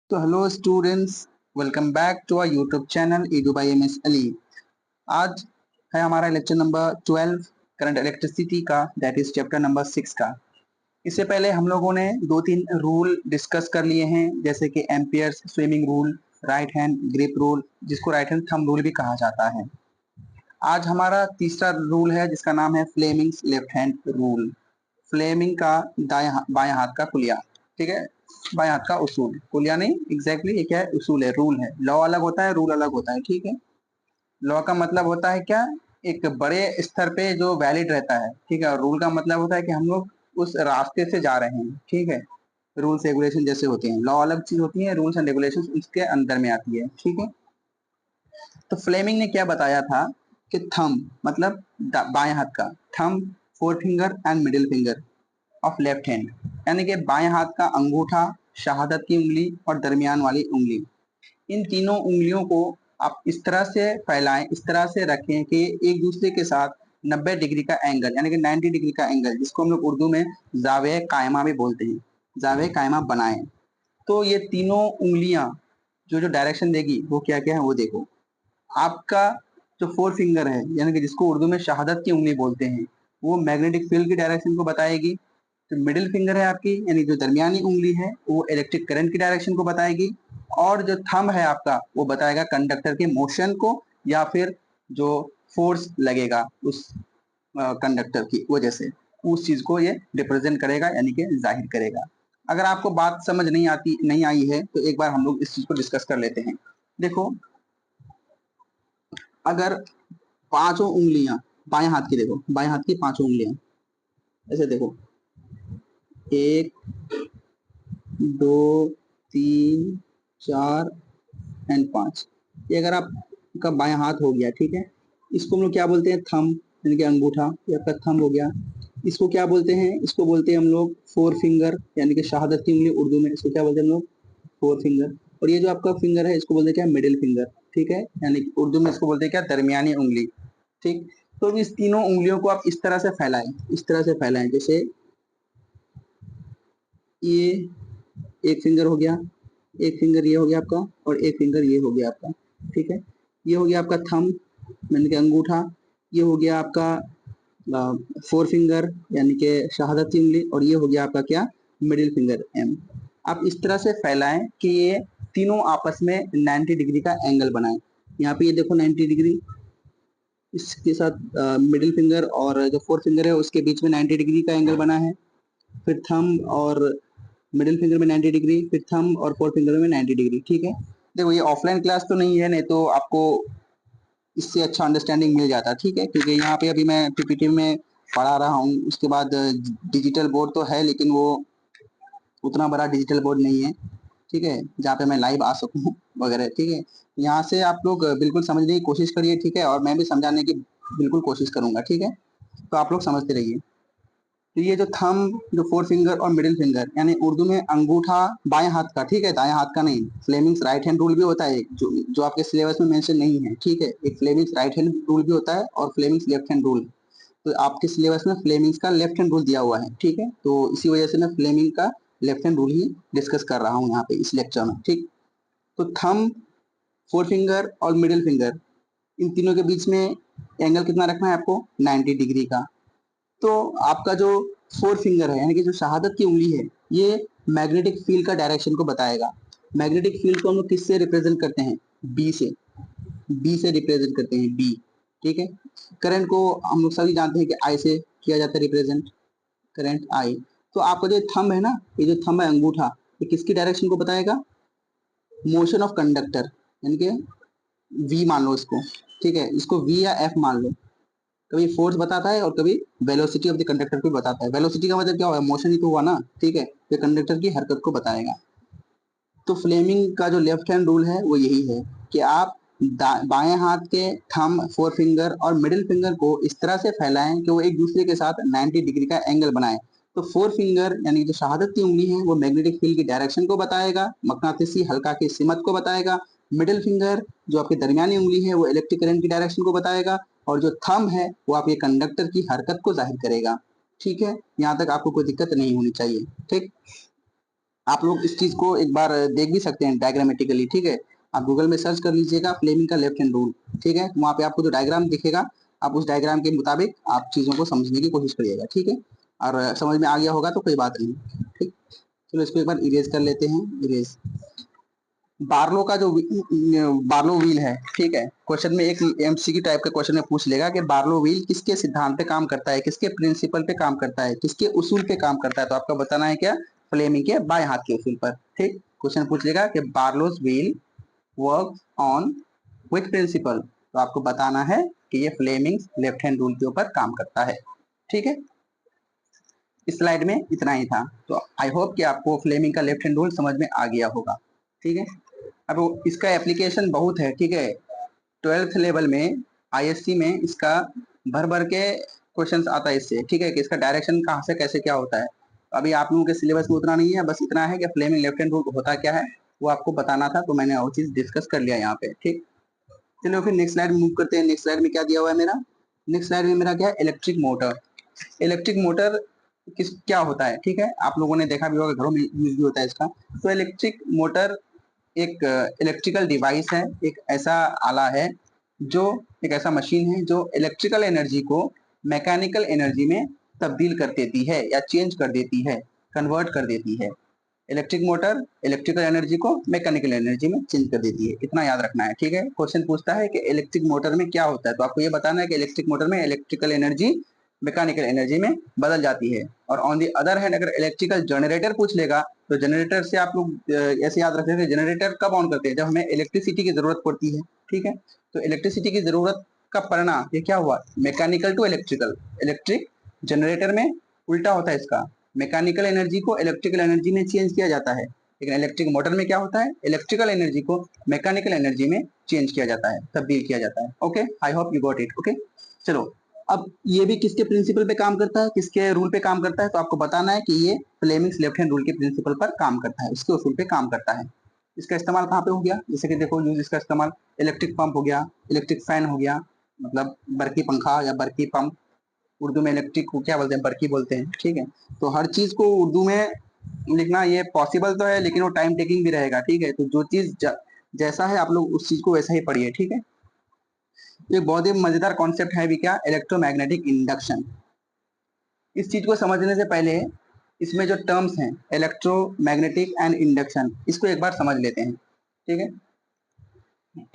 तो hello students, welcome back to our YouTube channel Edu by M S Ali. आज है हमारा लेक्चर नंबर 12 करंट इलेक्ट्रिसिटी का, that is chapter number 6 का। इससे पहले हम लोगों ने दो तीन रूल डिस्कस कर लिए हैं, जैसे कि amperes swimming rule, right hand grip rule, जिसको राइट हैंड थंब रूल भी कहा जाता है। आज हमारा तीसरा रूल है जिसका नाम है Fleming's left hand rule. Fleming का बाएं हाथ का कुलिया, ठीक है, बाएं हाथ का उसूल, कुलिया नहीं, एग्जैक्टली ये क्या है, उसूल है, रूल है। लॉ अलग होता है, रूल अलग होता है, ठीक है। लॉ का मतलब होता है क्या, एक बड़े स्तर पे जो वैलिड रहता है, ठीक है, और रूल का मतलब होता है कि हम लोग उस रास्ते से जा रहे हैं, ठीक है। रूल्स रेगुलेशन जैसे होते हैं, लॉ अलग चीज होती है, रूल्स एंड रेगुलेशन इसके अंदर में आती है, ठीक है। तो फ्लेमिंग ने क्या बताया था कि थंब मतलब बाएं हाथ का, thumb, four finger and middle finger of left hand, यानी कि बाएं हाथ का अंगूठा, शहादत की उंगली और दरमियान वाली उंगली, इन तीनों उंगलियों को आप इस तरह से फैलाएं, इस तरह से रखें कि एक दूसरे के साथ 90 डिग्री का एंगल, यानी कि 90 डिग्री का एंगल, जिसको हम लोग उर्दू में जावे कायमा भी बोलते हैं, जावे कायमा बनाएं। तो ये तीनों उंगलियां जो जो डायरेक्शन देगी वो क्या क्या है वो देखो। आपका जो फोर फिंगर है, यानी कि जिसको उर्दू में शहादत की उंगली बोलते हैं, वो मैग्नेटिक फील्ड की डायरेक्शन को बताएगी। जो मिडिल फिंगर है आपकी, यानी जो दरमियानी उंगली है, वो इलेक्ट्रिक करंट की डायरेक्शन को बताएगी। और जो थंब है आपका, वो बताएगा कंडक्टर के मोशन को, या फिर जो फोर्स लगेगा उस कंडक्टर की वजह से, उस चीज को ये रिप्रेजेंट करेगा, यानी कि जाहिर करेगा। अगर आपको बात समझ नहीं आई है तो एक बार हम लोग इस चीज को डिस्कस कर लेते हैं। देखो, अगर पांचों उंगलियां बाएं हाथ की, देखो बाएं हाथ की पांचों उंगलियां ऐसे देखो, एक, दो, तीन, चार एंड पांच। ये अगर आपका बाएं हाथ हो गया, ठीक है, इसको हम लोग क्या बोलते हैं, थंब, यानी कि अंगूठा, ये आपका थंब हो गया। इसको क्या बोलते हैं, इसको बोलते हैं हम लोग फोर फिंगर, यानी कि शहादत की उंगली, उर्दू में इसको क्या बोलते हैं हम लोग, फोर फिंगर। और ये जो आपका फिंगर है इसको बोलते हैं क्या, मिडिल फिंगर, ठीक है, यानी कि उर्दू में इसको बोलते हैं क्या, दरमियानी उंगली, ठीक। तो इस तीनों उंगलियों को आप इस तरह से फैलाएं, इस तरह से फैलाएं, जैसे ये एक फिंगर हो गया, एक फिंगर ये हो गया आपका, और एक फिंगर ये हो गया आपका, ठीक है। ये हो गया आपका थंब, यानी कि अंगूठा। ये हो गया आपका फोर फिंगर, यानी कि शहादत की उंगली। और ये हो गया आपका क्या, मिडिल फिंगर, एम। आप इस तरह से फैलाएं कि ये तीनों आपस में 90 डिग्री का एंगल बनाएं। यहाँ पे ये देखो 90 डिग्री, इसके साथ मिडिल फिंगर और जो फोर फिंगर है उसके बीच में 90 डिग्री का एंगल बना है। फिर थंब और मिडिल फिंगर में 90 डिग्री, फिर थंब और फोर फिंगर में 90 डिग्री, ठीक है। देखो ये ऑफलाइन क्लास तो नहीं है, नहीं तो आपको इससे अच्छा अंडरस्टैंडिंग मिल जाता, ठीक है, क्योंकि यहाँ पे अभी मैं पीपीटी में पढ़ा रहा हूँ। उसके बाद डिजिटल बोर्ड तो है, लेकिन वो उतना बड़ा डिजिटल बोर्ड नहीं है, ठीक है, जहाँ पे मैं लाइव आ सकूँ वगैरह, ठीक है। यहाँ से आप लोग बिल्कुल समझने की कोशिश करिए, ठीक है, और मैं भी समझाने की बिल्कुल कोशिश करूंगा, ठीक है। तो आप लोग समझते रहिए। तो ये जो थंब, जो फोर फिंगर और मिडिल फिंगर, यानी उर्दू में अंगूठा बाएं हाथ का, ठीक है, दाएं हाथ का नहीं। फ्लेमिंग्स राइट हैंड रूल भी होता है, जो आपके सिलेबस में मेंशन नहीं है, ठीक है। एक फ्लेमिंग्स राइट हैंड रूल भी होता है और फ्लेमिंग्स लेफ्ट हैंड रूल। तो आपके सिलेबस में फ्लेमिंग्स का लेफ्ट हैंड रूल दिया हुआ है, ठीक है। तो इसी वजह से मैं फ्लेमिंग का लेफ्ट हैंड रूल ही डिस्कस कर रहा हूँ यहाँ पे इस लेक्चर में, ठीक। तो थंब, फोर फिंगर और मिडिल फिंगर, इन तीनों के बीच में एंगल कितना रखना है आपको, 90 डिग्री का। तो आपका जो फोर फिंगर है, यानी कि जो शहादत की उंगली है, ये मैग्नेटिक फील्ड का डायरेक्शन को बताएगा। मैग्नेटिक फील्ड को हम लोग किससे रिप्रेजेंट करते हैं, बी से, बी से रिप्रेजेंट करते हैं, बी, ठीक है। करंट को हम लोग सभी जानते हैं कि आई से किया जाता है रिप्रेजेंट, करंट आई। तो आपका जो थंब है ना, ये जो थंब है अंगूठा, ये किसकी डायरेक्शन को बताएगा, मोशन ऑफ कंडक्टर, यानी कि वी मान लो इसको, ठीक है, इसको वी या एफ मान लो। कभी फोर्स बताता है और कभी वेलोसिटी ऑफ द कंडक्टर को बताता है। वेलोसिटी का मतलब क्या हुआ, मोशन ही तो हुआ ना, ठीक है, ये कंडक्टर की हरकत को बताएगा। तो फ्लेमिंग का जो लेफ्ट हैंड रूल है वो यही है कि आप बाएं हाथ के थंब, फोर फिंगर और मिडिल फिंगर को इस तरह से फैलाएं कि वो एक दूसरे के साथ 90 डिग्री का एंगल बनाए। तो फोर फिंगर यानी जो शहादत की उंगली है वो मैग्नेटिक फील्ड की डायरेक्शन को बताएगा, मकनातीसी हल्का की सिमत को बताएगा। मिडिल फिंगर जो आपकी दरमियानी उंगली है वो इलेक्ट्रिक करंट की डायरेक्शन को बताएगा। और जो थंब है वो आपके कंडक्टर की हरकत को जाहिर करेगा, ठीक है। यहाँ तक आपको कोई दिक्कत नहीं होनी चाहिए, ठीक। आप लोग इस चीज को एक बार देख भी सकते हैं डायग्रामेटिकली, ठीक है। आप गूगल में सर्च कर लीजिएगा फ्लेमिंग का लेफ्ट हैंड रूल, ठीक है। वहां पे आपको जो डायग्राम दिखेगा, आप उस डायग्राम के मुताबिक आप चीजों को समझने की कोशिश करिएगा, ठीक है। और समझ में आ गया होगा तो कोई बात नहीं, ठीक। चलो इसको एक बार इरेज कर लेते हैं, इरेज। बार्लो का जो बार्लो व्हील है, ठीक है। क्वेश्चन में एक एमसीक्यू टाइप का क्वेश्चन में पूछ लेगा कि बार्लो व्हील किसके सिद्धांत पे काम करता है, किसके प्रिंसिपल पे काम करता है, किसके उसूल पे काम करता है। तो आपका बताना है क्या, फ्लेमिंग के बाएं हाथ के उसूल पर, ठीक। क्वेश्चन पूछ लेगा कि Barlow's wheel work on which principle, तो आपको बताना है कि ये फ्लेमिंग लेफ्ट हैंड रूल के ऊपर काम करता है, ठीक है। इस स्लाइड में इतना ही था। तो आई होप कि आपको फ्लेमिंग का लेफ्ट हैंड रूल समझ में आ गया होगा, ठीक है। अब इसका एप्लीकेशन बहुत है, ठीक है। 12th लेवल में आईएससी में इसका भर भर के क्वेश्चंस आता है इससे, ठीक है, कि इसका डायरेक्शन कहाँ से कैसे क्या होता है। अभी आप लोगों के सिलेबस में उतना नहीं है, बस इतना है कि फ्लेमिंग लेफ्ट हैंड रूल होता क्या है वो आपको बताना था, तो मैंने वो चीज डिस्कस कर लिया यहाँ पे, ठीक। चलो फिर नेक्स्ट स्लाइड में मूव करते हैं। नेक्स्ट स्लाइड में क्या दिया हुआ है मेरा, नेक्स्ट स्लाइड में मेरा क्या है, इलेक्ट्रिक मोटर। इलेक्ट्रिक मोटर किस क्या होता है, ठीक है। आप लोगों ने देखा भी होगा, घरों में यूज भी होता है इसका। तो इलेक्ट्रिक मोटर एक इलेक्ट्रिकल डिवाइस है, एक ऐसा आला है जो, एक ऐसा मशीन है जो इलेक्ट्रिकल एनर्जी को मैकेनिकल एनर्जी में तब्दील कर देती है या चेंज कर देती है, कन्वर्ट कर देती है। इलेक्ट्रिक मोटर इलेक्ट्रिकल एनर्जी को मैकेनिकल एनर्जी में चेंज कर देती है, इतना याद रखना है, ठीक है। क्वेश्चन पूछता है कि इलेक्ट्रिक मोटर में क्या होता है, तो आपको ये बताना है कि इलेक्ट्रिक मोटर में इलेक्ट्रिकल एनर्जी मैकेनिकल एनर्जी में बदल जाती है। और ऑन दी अदर हैंड अगर इलेक्ट्रिकल जनरेटर पूछ लेगा, तो जनरेटर से आप लोग ऐसे याद रखें कि जनरेटर कब ऑन करते हैं, जब हमें इलेक्ट्रिसिटी की जरूरत पड़ती है, ठीक है। तो इलेक्ट्रिसिटी की जरूरत का परिणाम ये क्या हुआ, mechanical to electrical. Electric generator में उल्टा होता है इसका, मैकेनिकल एनर्जी को इलेक्ट्रिकल एनर्जी में चेंज किया जाता है। लेकिन इलेक्ट्रिक मोटर में क्या होता है, इलेक्ट्रिकल एनर्जी को मैकेनिकल एनर्जी में चेंज किया जाता है, तब्दील किया जाता है। Okay, I hope you got it. Okay, चलो अब ये भी किसके प्रिंसिपल पे काम करता है, किसके रूल पे काम करता है, तो आपको बताना है कि ये फ्लेमिंग्स लेफ्ट हैंड रूल के प्रिंसिपल पर काम करता है, उसके उसूल पे काम करता है। इसका इस्तेमाल कहाँ पे हो गया, जैसे कि देखो यूज इसका इस्तेमाल इलेक्ट्रिक पंप हो गया, इलेक्ट्रिक फैन हो गया, मतलब बरकी पंखा या बरकी पंप, उर्दू में इलेक्ट्रिक को क्या बोलते हैं, बरकी बोलते हैं, ठीक है। तो हर चीज को उर्दू में लिखना ये पॉसिबल तो है, लेकिन वो टाइम टेकिंग भी रहेगा, ठीक है। तो जो चीज जैसा है आप लोग उस चीज को वैसा ही पढ़िए, ठीक है। एक बहुत ही मजेदार कॉन्सेप्ट है भी क्या, इलेक्ट्रोमैग्नेटिक इंडक्शन। इस चीज को समझने से पहले इसमें जो टर्म्स हैं इलेक्ट्रोमैग्नेटिक एंड इंडक्शन, इसको एक बार समझ लेते हैं, ठीक है।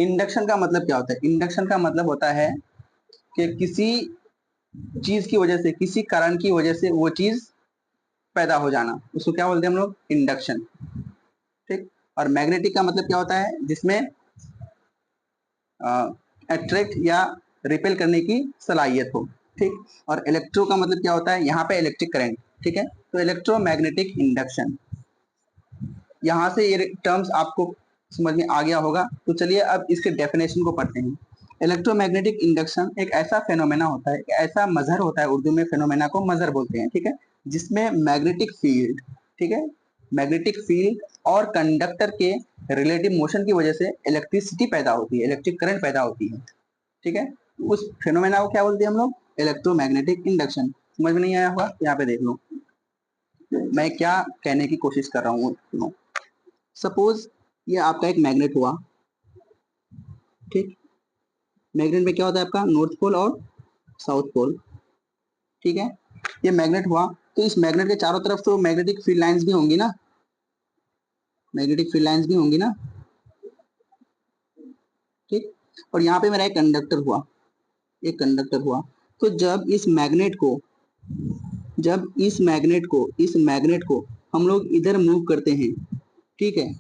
इंडक्शन का मतलब क्या होता है, इंडक्शन का मतलब होता है कि किसी चीज की वजह से, किसी कारण की वजह से वो चीज पैदा हो जाना, उसको क्या बोलते हैं हम लोग, इंडक्शन, ठीक। और मैग्नेटिक का मतलब क्या होता है, जिसमें अट्रैक्ट या रिपेल करने की सलाहियत हो, ठीक। और इलेक्ट्रो का मतलब क्या होता है, यहाँ पे इलेक्ट्रिक करंट, ठीक है। तो इलेक्ट्रोमैग्नेटिक इंडक्शन, यहाँ से ये टर्म्स आपको समझ में आ गया होगा। तो चलिए अब इसके डेफिनेशन को पढ़ते हैं। इलेक्ट्रोमैग्नेटिक इंडक्शन एक ऐसा फेनोमेना होता है, ऐसा मजहर होता है, उर्दू में फेनोमेना को मजहर बोलते हैं, ठीक है, जिसमें मैग्नेटिक फील्ड, ठीक है, मैग्नेटिक फील्ड और कंडक्टर के रिलेटिव मोशन की वजह से इलेक्ट्रिसिटी पैदा होती है, इलेक्ट्रिक करंट पैदा होती है, ठीक है। उस फेनोमेना को क्या बोलते हैं हम लोग, इलेक्ट्रोमैग्नेटिक इंडक्शन। समझ में नहीं आया होगा, यहाँ पे देख लो मैं क्या कहने की कोशिश कर रहा हूँ। सपोज ये आपका एक मैग्नेट हुआ, ठीक। मैग्नेट में क्या होता है आपका, नॉर्थ पोल और साउथ पोल, ठीक है। ये मैग्नेट हुआ, तो इस मैग्नेट के चारों तरफ तो मैग्नेटिक फील्ड लाइंस भी होंगी ना, मैग्नेटिक फील्ड लाइंस भी होंगी ना, ठीक। और यहाँ पे मेरा एक कंडक्टर हुआ, एक कंडक्टर हुआ। तो जब इस मैग्नेट को, जब इस मैग्नेट को हम लोग इधर मूव करते हैं, ठीक है,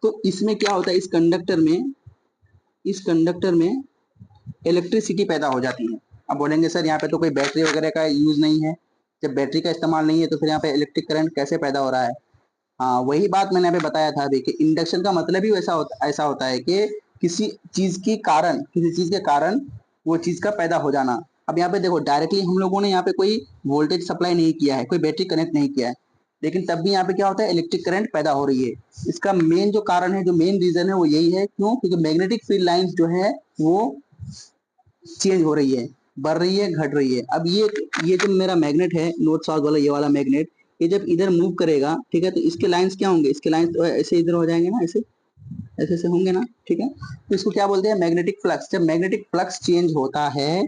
तो इसमें क्या होता है, इस कंडक्टर में, इस कंडक्टर में इलेक्ट्रिसिटी पैदा हो जाती है। अब बोलेंगे सर यहाँ पे तो कोई बैटरी वगैरह का यूज नहीं है, जब बैटरी का इस्तेमाल नहीं है तो फिर यहाँ पे इलेक्ट्रिक करंट कैसे पैदा हो रहा है। हाँ, वही बात मैंने यहाँ पे बताया था अभी कि इंडक्शन का मतलब ही ऐसा होता है कि किसी चीज की कारण, किसी चीज के कारण वो चीज का पैदा हो जाना। अब यहाँ पे देखो डायरेक्टली हम लोगों ने यहाँ पे कोई वोल्टेज सप्लाई नहीं किया है, कोई बैटरी कनेक्ट नहीं किया है, लेकिन तब भी यहाँ पे क्या होता है, इलेक्ट्रिक करंट पैदा हो रही है। इसका मेन जो कारण है, जो मेन रीजन है वो यही है, क्यों, क्योंकि मैग्नेटिक फील्ड लाइंस जो है वो चेंज हो रही है, बढ़ रही है, घट रही है। अब ये जो मेरा मैग्नेट है नॉर्थ साउथ वाला, ये वाला मैग्नेट, ये जब इधर मूव करेगा, ठीक है, तो इसके लाइंस क्या होंगे, इसके लाइंस तो ऐसे इधर हो जाएंगे ना, ऐसे ऐसे ऐसे होंगे ना, ठीक है। तो इसको क्या बोलते हैं, मैग्नेटिक फ्लक्स। जब मैग्नेटिक फ्लक्स चेंज होता है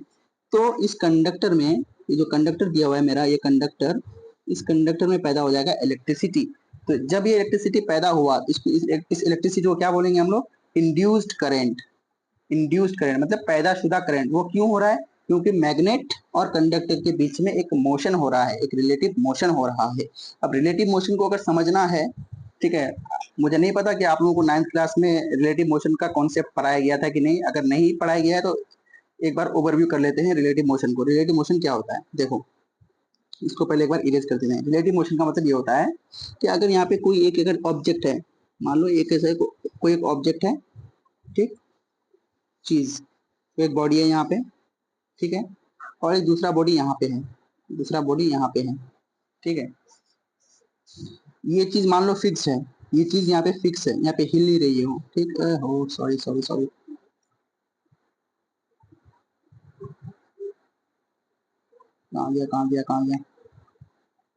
तो इस कंडक्टर में, ये जो कंडक्टर दिया हुआ है मेरा, ये कंडक्टर, इस कंडक्टर में पैदा हो जाएगा इलेक्ट्रिसिटी। तो जब ये इलेक्ट्रिसिटी पैदा हुआ, इस इलेक्ट्रिसिटी को क्या बोलेंगे हम लोग, इंड्यूस्ड करंट। इंड्यूस्ड करंट मतलब पैदाशुदा करंट। वो क्यों हो रहा है, क्योंकि मैग्नेट और कंडक्टर के बीच में एक मोशन हो रहा है, एक रिलेटिव मोशन हो रहा है। अब रिलेटिव मोशन को अगर समझना है, ठीक है, मुझे नहीं पता कि आप लोगों को 9th क्लास में रिलेटिव मोशन का कॉन्सेप्ट पढ़ाया गया था कि नहीं। अगर नहीं पढ़ाया गया है तो एक बार ओवरव्यू कर लेते हैं रिलेटिव मोशन को। रिलेटिव मोशन क्या होता है, देखो इसको पहले एक बार इरेज कर देते हैं। रिलेटिव मोशन का मतलब ये होता है कि अगर यहाँ पे कोई एक अगर ऑब्जेक्ट है, मान लो एक ऐसा कोई एक ऑब्जेक्ट है, ठीक, चीज, तो एक बॉडी है यहाँ पे, ठीक है, और एक दूसरा बॉडी यहाँ पे है, दूसरा बॉडी यहाँ पे है, ठीक है। ये चीज मान लो फिक्स है, ये चीज यहाँ पे फिक्स है, यहाँ पे हिल नहीं रही है वो, ठीक है। हो सॉरी सॉरी सॉरी, कहाँ गया कहाँ गया कहाँ गया,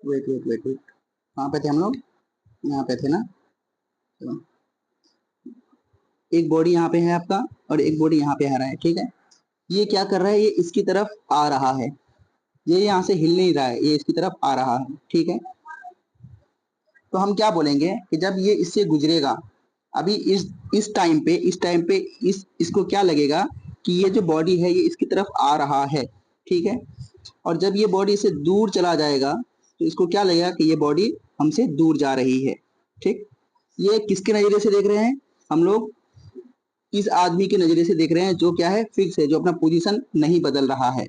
वेट वेट वेट वेट, कहाँ पे थे हम लोग, यहाँ पे थे ना। चलो, एक बॉडी यहाँ पे है आपका और एक बॉडी यहाँ पे आ रहा है, ठीक है। ये क्या कर रहा है, ये इसकी तरफ आ रहा है, ये यहाँ से हिल नहीं रहा है, ये इसकी तरफ आ रहा है, ठीक है। तो हम क्या बोलेंगे कि जब ये इससे गुजरेगा, अभी इस टाइम पे इसको क्या लगेगा कि ये जो बॉडी है ये इसकी तरफ आ रहा है, ठीक है। और जब ये बॉडी से दूर चला जाएगा तो इसको क्या लगेगा कि ये बॉडी हमसे दूर जा रही है, ठीक। ये किसके नजरिए से देख रहे हैं हम लोग, इस आदमी के नजरिए से देख रहे हैं जो क्या है, फिक्स है, जो अपना पोजीशन नहीं बदल रहा है,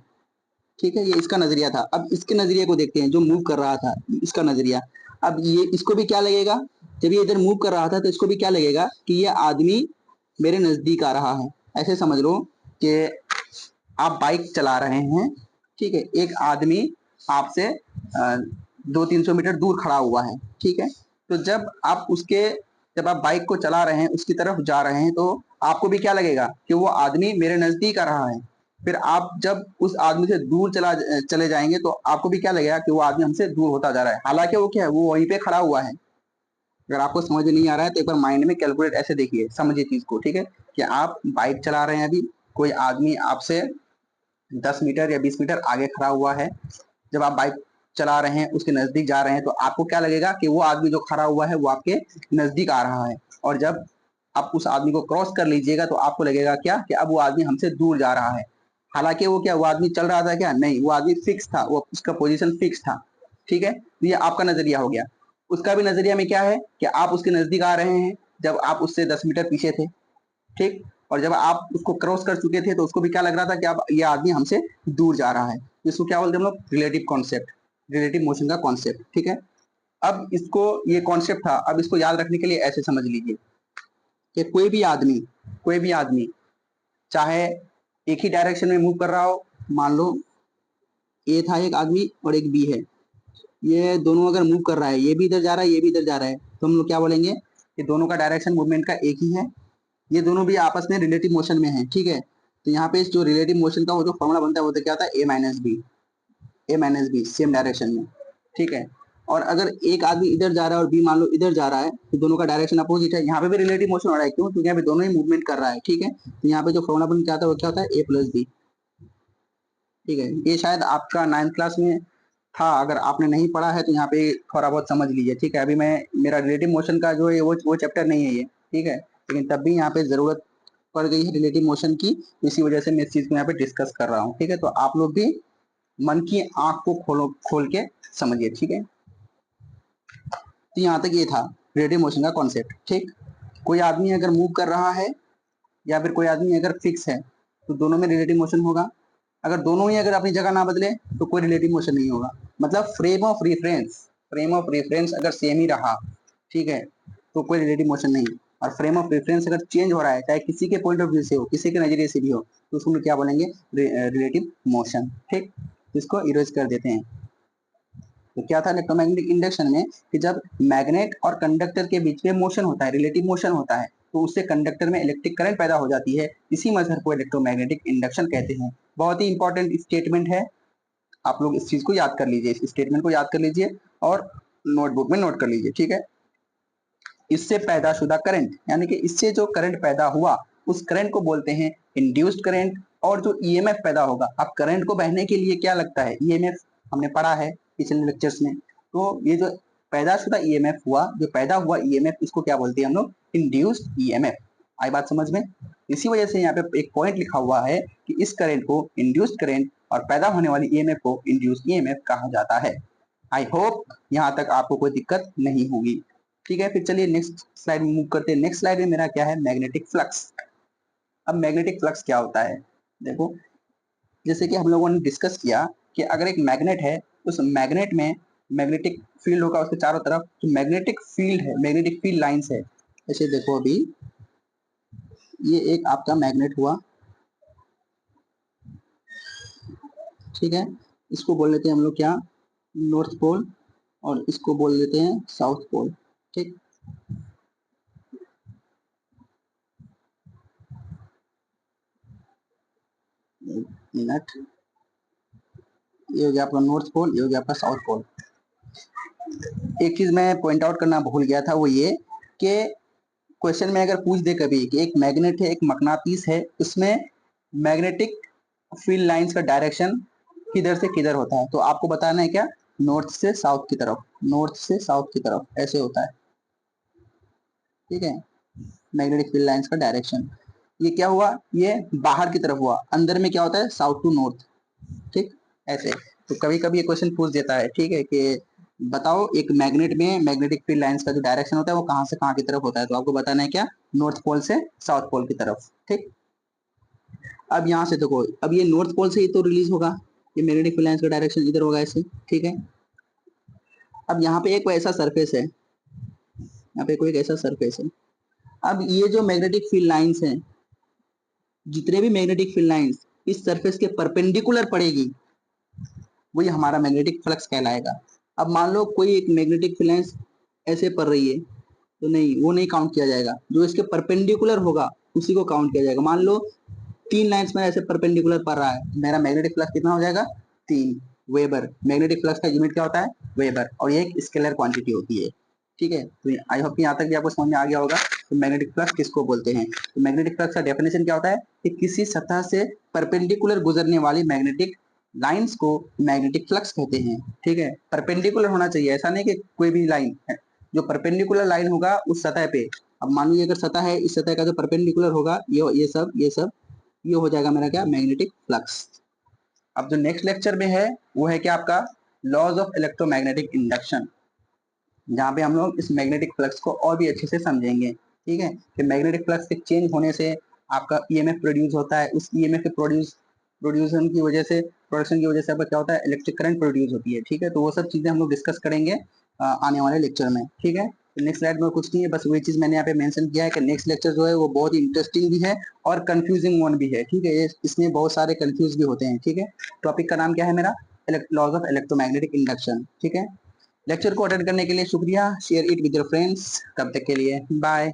ठीक है। ये इसका नजरिया था। अब इसके नजरिए को देखते हैं, जो मूव कर रहा था, इसका नजरिया। अब ये इसको भी क्या लगेगा, जब ये इधर मूव कर रहा था तो इसको भी क्या लगेगा कि ये आदमी मेरे नजदीक आ रहा है। ऐसे समझ लो कि आप बाइक चला रहे हैं, ठीक है, एक आदमी आपसे 200-300 मीटर दूर खड़ा हुआ है, ठीक है। तो जब आप बाइक को चला रहे हैं, उसकी तरफ जा रहे हैं, तो आपको भी क्या लगेगा कि वो आदमी मेरे नजदीक आ रहा है। फिर आप जब उस आदमी से दूर चले जाएंगे तो आपको भी क्या लगेगा कि वो आदमी हमसे दूर होता जा रहा है, हालांकि वो क्या है, वो वहीं पे खड़ा हुआ है। अगर आपको समझ में नहीं आ रहा है तो एक बार माइंड में कैलकुलेट ऐसे देखिए, समझिए चीज को, ठीक है। कि आप बाइक चला रहे हैं, अभी कोई आदमी आपसे 10 मीटर या 20 मीटर आगे खड़ा हुआ है। जब आप बाइक चला रहे हैं, उसके नजदीक जा रहे हैं, तो आपको क्या लगेगा कि वो आदमी जो खड़ा हुआ है वो आपके नजदीक आ रहा है। और जब आप उस आदमी को क्रॉस कर लीजिएगा तो आपको लगेगा क्या कि अब वो आदमी हमसे दूर जा रहा है। हालांकि वो क्या, वो आदमी चल रहा था क्या, नहीं, वो आदमी फिक्स था, वो उसका पोजीशन फिक्स था, ठीक है। तो ये आपका नजरिया हो गया। उसका भी नजरिया में क्या है कि आप उसके नजदीक आ रहे हैं जब आप उससे 10 मीटर पीछे थे, ठीक। और जब आप उसको क्रॉस कर चुके थे तो उसको भी क्या लग रहा था कि अब ये आदमी हमसे दूर जा रहा है। इसको क्या बोलते हैं हम लोग, रिलेटिव कॉन्सेप्ट, रिलेटिव मोशन का कॉन्सेप्ट, ठीक है। अब इसको, ये कॉन्सेप्ट था, अब इसको याद रखने के लिए ऐसे समझ लीजिए कि कोई भी आदमी चाहे एक ही डायरेक्शन में मूव कर रहा हो, मान लो ए था एक आदमी और एक बी है, ये दोनों अगर मूव कर रहा है, ये भी इधर जा रहा है, ये भी इधर जा रहा है, तो हम लोग क्या बोलेंगे कि दोनों का डायरेक्शन मूवमेंट का एक ही है। ये दोनों भी आपस में रिलेटिव मोशन में है, ठीक है। तो यहाँ पे जो रिलेटिव मोशन का वो जो फॉर्मूला बनता है वो तो क्या होता है, ए माइनस बी सेम डायरेक्शन में, ठीक है। और अगर एक आदमी इधर जा रहा है और बी मान लो इधर जा रहा है, तो दोनों का डायरेक्शन अपोजिट है। यहाँ पे भी रिलेटिव मोशन हो रहा है, क्यों, क्योंकि यहाँ पे दोनों ही मूवमेंट कर रहा है, ठीक है। तो यहाँ पे जो फॉर्मूला बन के आता है वो क्या होता है, ए प्लस बी, ठीक है। ये शायद आपका 9th क्लास में था, अगर आपने नहीं पढ़ा है तो यहाँ पे थोड़ा बहुत समझ लीजिए, ठीक है। अभी मैं, मेरा रिलेटिव मोशन का जो है वो चैप्टर नहीं है ये, ठीक है, लेकिन तब भी यहाँ पे जरूरत पड़ गई है रिलेटिव मोशन की, इसी वजह से मैं इस चीज को यहाँ पे डिस्कस कर रहा हूँ, ठीक है। तो आप लोग भी मन की आंख को खोल के समझिए, ठीक है। तो यहाँ तक ये था रिलेटिव मोशन का कॉन्सेप्ट, ठीक। कोई आदमी अगर मूव कर रहा है या फिर कोई आदमी अगर फिक्स है तो दोनों में रिलेटिव मोशन होगा। अगर दोनों ही अगर अपनी जगह ना बदले तो कोई रिलेटिव मोशन नहीं होगा। मतलब फ्रेम ऑफ रेफरेंस अगर सेम ही रहा, ठीक है, तो कोई रिलेटिव मोशन नहीं। और फ्रेम ऑफ रेफरेंस अगर चेंज हो रहा है, चाहे किसी के पॉइंट ऑफ व्यू से हो, किसी के नजरिए से भी हो, तो उसको क्या बोलेंगे, रिलेटिव मोशन, ठीक। इसको इरेज कर देते हैं। तो क्या था इलेक्ट्रोमैग्नेटिक इंडक्शन में कि जब मैग्नेट और कंडक्टर के बीच में मोशन होता है, रिलेटिव मोशन होता है, तो उससे कंडक्टर में इलेक्ट्रिक करंट पैदा हो जाती है। इसी मेथड को इलेक्ट्रोमैग्नेटिक इंडक्शन कहते हैं। बहुत ही इंपॉर्टेंट स्टेटमेंट है, आप लोग इस चीज को याद कर लीजिए, इस स्टेटमेंट को याद कर लीजिए। और नोटबुक में नोट कर लीजिए, ठीक है। इससे पैदाशुदा करंट, यानी कि इससे जो करंट पैदा हुआ उस करंट को बोलते हैं इंड्यूस्ड करंट। और जो ईएमएफ पैदा होगा, अब करंट को बहने के लिए क्या लगता है, ईएमएफ हमने पढ़ा है पिछले लेक्चर्स में। तो ये जो पैदाशुदा ईएमएफ हुआ, जो पैदा हुआ ईएमएफ, इसको क्या बोलते हैं हम लोग, इंड्यूस्ड ईएमएफ। आई बात समझ में? इसी वजह से यहाँ पे एक पॉइंट लिखा हुआ है कि इस करंट को इंड्यूस्ड करंट और पैदा होने वाली ईएमएफ को इंड्यूस्ड ईएमएफ कहा जाता है। आई होप यहाँ तक आपको कोई दिक्कत नहीं होगी, ठीक है। फिर चलिए नेक्स्ट स्लाइड में मूव करते हैं। नेक्स्ट स्लाइड में मेरा क्या है, मैग्नेटिक फ्लक्स। अब मैग्नेटिक फ्लक्स क्या होता है, देखो, जैसे कि हम लोगों ने डिस्कस किया कि अगर एक मैग्नेट है, उस मैग्नेट में मैग्नेटिक फील्ड होगा उसके चारों तरफ, जो मैग्नेटिक फील्ड है, मैग्नेटिक फील्ड लाइंस है। ऐसे देखो, अभी ये एक आपका मैग्नेट हुआ, ठीक है। इसको बोल लेते हैं हम लोग क्या, नॉर्थ पोल, और इसको बोल देते हैं साउथ पोल, ठीक। मिनट, ये हो गया आपका नॉर्थ पोल, ये हो गया आपका साउथ पोल। एक चीज मैं पॉइंट आउट करना भूल गया था, वो ये कि क्वेश्चन में अगर पूछ दे कभी कि एक मैग्नेट है, एक मकनातीस है, उसमें मैग्नेटिक फील्ड लाइंस का डायरेक्शन किधर से किधर होता है, तो आपको बताना है क्या, नॉर्थ से साउथ की तरफ, नॉर्थ से साउथ की तरफ ऐसे होता है, ठीक है। मैग्नेटिक फील्ड लाइंस का डायरेक्शन, ये क्या हुआ, ये बाहर की तरफ हुआ, अंदर में क्या होता है, साउथ टू नॉर्थ, ठीक, ऐसे। तो कभी कभी ये क्वेश्चन पूछ देता है, ठीक है, कि बताओ एक मैग्नेट में मैग्नेटिक फील्ड लाइंस का जो डायरेक्शन होता है वो कहाँ से कहाँ की तरफ होता है, तो आपको बताना है क्या, नॉर्थ पोल से साउथ पोल की तरफ, ठीक। अब यहाँ से देखो, अब ये नॉर्थ पोल से ही तो रिलीज होगा, ये मैग्नेटिक फील्ड लाइंस का डायरेक्शन इधर होगा ऐसे, ठीक है। अब यहाँ पे एक वैसा सरफेस है, यहाँ पे कोई एक ऐसा सरफेस है। अब ये जो मैग्नेटिक फील्ड लाइंस हैं, जितने भी मैग्नेटिक फील्ड लाइंस इस सरफेस के परपेंडिकुलर पड़ेगी, वही हमारा मैग्नेटिक फ्लक्स कहलाएगा। अब मान लो कोई एक मैग्नेटिक फील्ड लाइंस ऐसे पड़ रही है, तो नहीं, वो नहीं काउंट किया जाएगा, जो इसके परपेंडिकुलर होगा उसी को काउंट किया जाएगा। मान लो 3 लाइंस में ऐसे परपेंडिकुलर पड़ रहा है, मेरा मैग्नेटिक फ्लक्स कितना हो जाएगा, 3 वेबर। मैग्नेटिक फ्लक्स का यूनिट क्या होता है, वेबर, और ये एक स्केलर क्वांटिटी होती है, ठीक है। तो आई होप कि यहाँ तक भी आपको समझ में आ गया होगा तो मैग्नेटिक फ्लक्स किसको बोलते हैं। तो मैग्नेटिक फ्लक्स का डेफिनेशन क्या होता है कि किसी सतह से परपेंडिकुलर गुजरने वाली मैग्नेटिक लाइंस को मैग्नेटिक फ्लक्स कहते हैं, ठीक है। परपेंडिकुलर होना चाहिए, ऐसा नहीं कि कोई भी लाइन है, जो परपेंडिकुलर लाइन होगा उस सतह पे। अब मान लीजिए अगर सतह है, इस सतह का जो परपेंडिकुलर होगा, ये सब ये हो जाएगा मेरा क्या, मैग्नेटिक फ्लक्स। अब जो नेक्स्ट लेक्चर में है वो है क्या, आपका लॉज ऑफ इलेक्ट्रोमैग्नेटिक इंडक्शन, जहाँ पे हम लोग इस मैग्नेटिक फ्लक्स को और भी अच्छे से समझेंगे, ठीक है। कि मैग्नेटिक फ्लक्स के चेंज होने से आपका ईएमएफ प्रोड्यूस होता है, उस ईएमएफ के प्रोड्यूसन की वजह से, प्रोडक्शन की वजह से आपका क्या होता है, इलेक्ट्रिक करंट प्रोड्यूस होती है, ठीक है। तो वो सब चीजें हम लोग डिस्कस करेंगे आने वाले लेक्चर में, ठीक है। नेक्स्ट स्लाइड में कुछ नहीं है, बस वही चीज मैंने यहाँ पे मेंशन किया है कि नेक्स्ट लेक्चर जो है वो बहुत ही इंटरेस्टिंग भी है और कंफ्यूजिंग वन भी है, ठीक है। इसमें बहुत सारे कंफ्यूज भी होते हैं, ठीक है। टॉपिक का नाम क्या है मेरा, लॉज ऑफ इलेक्ट्रोमैग्नेटिक इंडक्शन, ठीक है। लेक्चर को अटेंड करने के लिए शुक्रिया, share it with your friends, तब तक के लिए बाय।